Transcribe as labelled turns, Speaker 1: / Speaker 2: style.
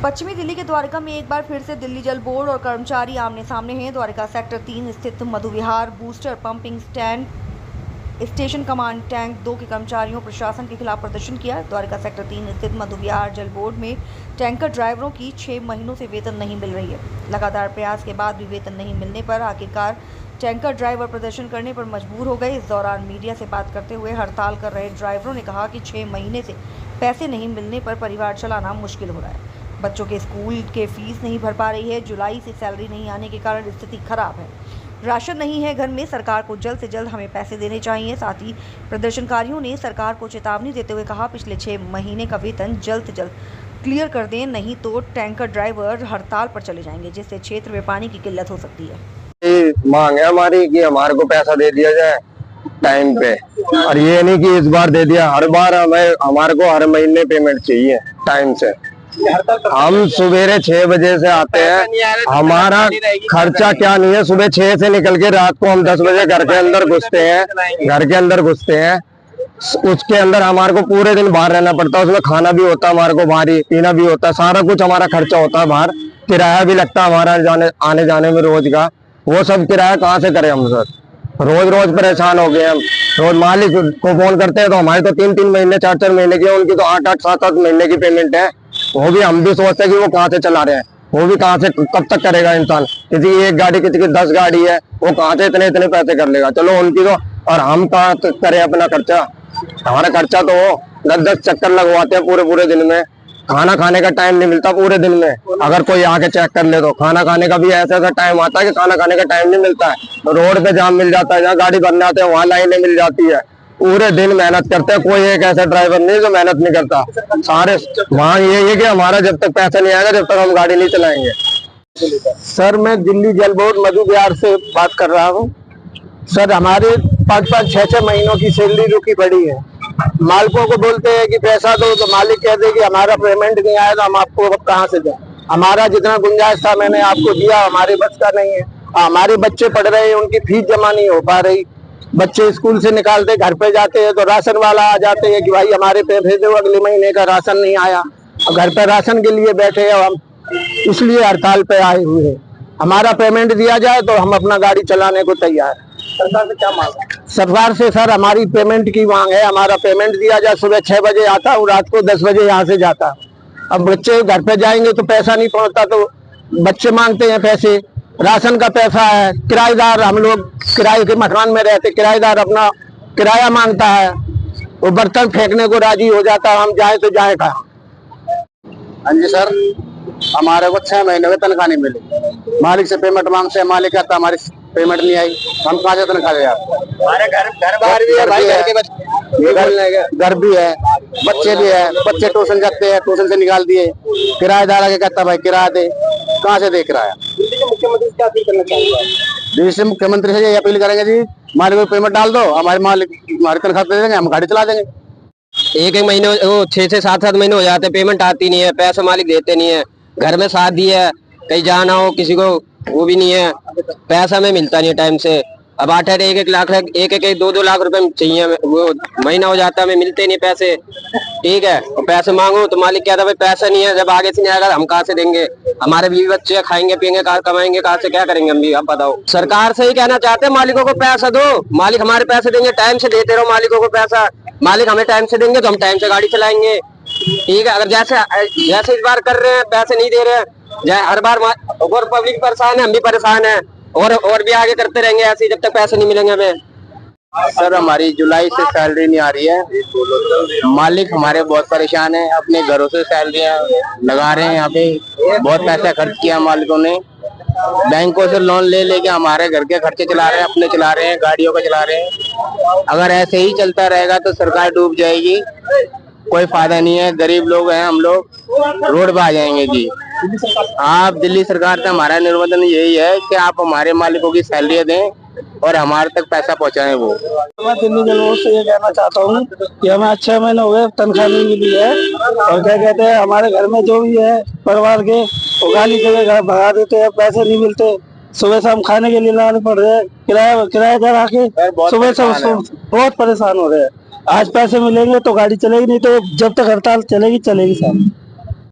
Speaker 1: पश्चिमी दिल्ली के द्वारका में एक बार फिर से दिल्ली जल बोर्ड और कर्मचारी आमने सामने हैं। द्वारका सेक्टर 3 स्थित Madhu Vihar booster pumping stand station command tank 2 के कर्मचारियों प्रशासन के खिलाफ प्रदर्शन किया। द्वारका सेक्टर 3 स्थित मधु विहार जल बोर्ड में टैंकर ड्राइवरों की 6 महीनों से वेतन नहीं मिल रही है। लगातार प्रयास के बाद भी वेतन नहीं मिलने पर आखिरकार टैंकर ड्राइवर प्रदर्शन करने पर मजबूर हो गए। इस दौरान मीडिया से बात करते हुए हड़ताल कर रहे ड्राइवरों ने कहा कि 6 महीने से पैसे नहीं मिलने पर परिवार चलाना मुश्किल हो रहा है। बच्चों के स्कूल के फीस नहीं भर पा रही है। जुलाई से सैलरी नहीं आने के कारण स्थिति खराब है। राशन नहीं है घर में। सरकार को जल्द से जल्द हमें पैसे देने चाहिए। साथ ही प्रदर्शनकारियों ने सरकार को चेतावनी देते हुए कहा, पिछले 6 महीने का वेतन जल्द से जल्द क्लियर कर दें, नहीं तो टैंकर ड्राइवर हड़ताल पर चले जाएंगे, जिससे क्षेत्र में पानी की किल्लत हो सकती है।
Speaker 2: मांग है हमारी कि हमारे को पैसा दे दिया जाए टाइम पे, और ये नहीं कि इस बार दे दिया। हर बार हमारे को हर महीने पेमेंट चाहिए टाइम से। हम सवेरे 6 बजे से आते हैं, हमारा खर्चा क्या नहीं है। सुबह 6 से निकल के रात को हम 10 बजे घर के अंदर घुसते हैं। उसके अंदर हमारे को पूरे दिन बाहर रहना पड़ता है। उसमें खाना भी होता है, हमारे को बाहर पीना भी होता है, सारा कुछ हमारा खर्चा होता है। बाहर किराया भी लगता है हमारा आने जाने में रोज का। वो सब किराया कहाँ से करें हम सर? रोज परेशान हो गए हम। रोज मालिक को फोन करते हैं तो हमारे तो 3-3 महीने 4-4 महीने की, उनकी तो 8-8 7-7 महीने की पेमेंट है। वो भी हम भी सोचते हैं कि वो कहाँ से चला रहे हैं, वो भी कहाँ से कब तक करेगा इंसान। किसी की 1 गाड़ी, किसी की 10 गाड़ी है, वो कहाँ से इतने पैसे कर लेगा। चलो उनकी तो, और हम कहाँ करें अपना खर्चा? हमारा खर्चा तो वो 10-10 चक्कर लगवाते हैं पूरे दिन में। खाना खाने का टाइम नहीं मिलता पूरे दिन में। अगर कोई आके चेक कर ले तो खाना खाने का भी ऐसा टाइम आता है कि खाना खाने का टाइम नहीं मिलता है। रोड पे जाम मिल जाता है, जहाँ गाड़ी भरने आते हैं वहाँ लाइनें मिल जाती है। पूरे दिन मेहनत करते हैं, कोई एक ऐसा ड्राइवर नहीं जो मेहनत नहीं करता। सारे वहाँ ये है कि हमारा जब तक पैसा नहीं आएगा जब तक हम गाड़ी नहीं चलाएंगे।
Speaker 3: सर मैं दिल्ली जल बोर्ड मधु विहार से बात कर रहा हूँ। सर हमारे 5-5 6-6 महीनों की सैलरी रुकी पड़ी है। मालिकों को बोलते हैं कि पैसा दो, तो मालिक कहते हैं कि हमारा पेमेंट नहीं आया तो हम आपको कहाँ से दें। हमारा जितना गुंजाइश था मैंने आपको दिया, हमारे बस का नहीं है। हमारे बच्चे पढ़ रहे हैं, उनकी फीस जमा नहीं हो पा रही। बच्चे स्कूल से निकालते घर पे जाते हैं तो राशन वाला आ जाते हैं कि भाई हमारे पैसे दो, अगले महीने का राशन नहीं आया। घर पे राशन के लिए बैठे हैं हम, इसलिए हड़ताल पे आए हुए हैं। हमारा पेमेंट दिया जाए तो हम अपना गाड़ी चलाने को तैयार है।
Speaker 2: सरकार से क्या मांग है?
Speaker 3: सरकार से सर हमारी पेमेंट की मांग है। हमारा पेमेंट दिया जाए। सुबह 6 बजे आता हूँ, रात को 10 बजे यहाँ से जाता हूँ। अब बच्चे घर पे जाएंगे तो पैसा नहीं पहुँचता, तो बच्चे मांगते हैं पैसे। राशन का पैसा है, किराएदार, हम लोग किराए के मकान में रहते, किराएदार अपना किराया मांगता है। वो बर्तन फेंकने को राजी हो जाता है, हम जाए तो जाए कहाँ।
Speaker 2: हाँ जी सर, हमारे को 6 महीने में तनख्वाह नहीं मिली। मालिक से पेमेंट मांगते हैं, मालिक कहता हमारी पेमेंट नहीं आई, हम कहाँ से तनख्वाह दे? हमारे घर बाहर भी है भाई, घर भी है, बच्चे भी है। बच्चे ट्यूशन जाते हैं, ट्यूशन से निकाल दिए। किराएदार आके कहता भाई किराया दे, कहाँ से दे किराया? मुख्यमंत्री से क्या अपील करना चाहिए? दिल्ली से मुख्यमंत्री से ये अपील करेंगे जी, मालिक को पेमेंट डाल दो, हमारे मालिक हमारी तनख्वाह दे देंगे, हम गाड़ी चला देंगे।
Speaker 4: एक महीने वो 6 से 7 महीने हो जाते, पेमेंट आती नहीं है, पैसा मालिक देते नहीं है। घर में शादी है, कहीं जाना हो किसी को, वो भी नहीं है, पैसा में मिलता नहीं है टाइम से। अब 8-8 1-1 लाख 1-2 लाख रुपए चाहिए, वो महीना हो जाता है, हमें मिलते नहीं पैसे। ठीक है, और पैसे मांगो तो मालिक कहता है भाई पैसा नहीं है, जब आगे से नहीं आएगा हम कहाँ से देंगे? हमारे बीवी बच्चे खाएंगे पियेंगे, कहाँ कमाएंगे, कहाँ से क्या करेंगे हम भी? आप बताओ। सरकार से ही कहना चाहते हैं मालिकों को पैसा दो, मालिक हमारे पैसे देंगे, टाइम से देते रहो मालिकों को पैसा। मालिक हमें टाइम से देंगे तो हम टाइम से गाड़ी चलाएंगे। ठीक है, अगर जैसे इस बार कर रहे हैं, पैसे नहीं दे रहे हैं, हर बार और पब्लिक परेशान है, हम भी परेशान है, और भी आगे करते रहेंगे ऐसे जब तक पैसे नहीं मिलेंगे हमें।
Speaker 2: सर हमारी जुलाई से सैलरी नहीं आ रही है। मालिक हमारे बहुत परेशान है, अपने घरों से सैलरियाँ लगा रहे हैं। यहाँ पे बहुत पैसा खर्च किया मालिकों ने, बैंकों से लोन ले लेके हमारे घर के खर्चे चला रहे हैं, अपने चला रहे हैं, गाड़ियों का चला रहे हैं। अगर ऐसे ही चलता रहेगा तो सरकार डूब जाएगी, कोई फायदा नहीं है। गरीब लोग हैं हम लोग, रोड पे आ जाएंगे जी। आप दिल्ली सरकार से हमारा निवेदन यही है कि आप हमारे मालिकों की सैलरी दें और हमारे तक पैसा पहुंचाएं। वो
Speaker 3: मैं दिल्ली जल बोर्ड से ये कहना चाहता हूँ कि हमें 6 महीने हो गए, तनख्वाह नहीं मिली है। और क्या कहते हैं, हमारे घर में जो भी है परिवार के, वो गाली से घर भगा देते हैं, पैसे नहीं मिलते। सुबह शाम खाने के लिए लाने पड़ रहे हैं, किराएदार आके सुबह से बहुत परेशान हो रहे हैं। आज पैसे मिलेंगे तो गाड़ी चलेगी, नहीं तो जब तक हड़ताल चलेगी साहब।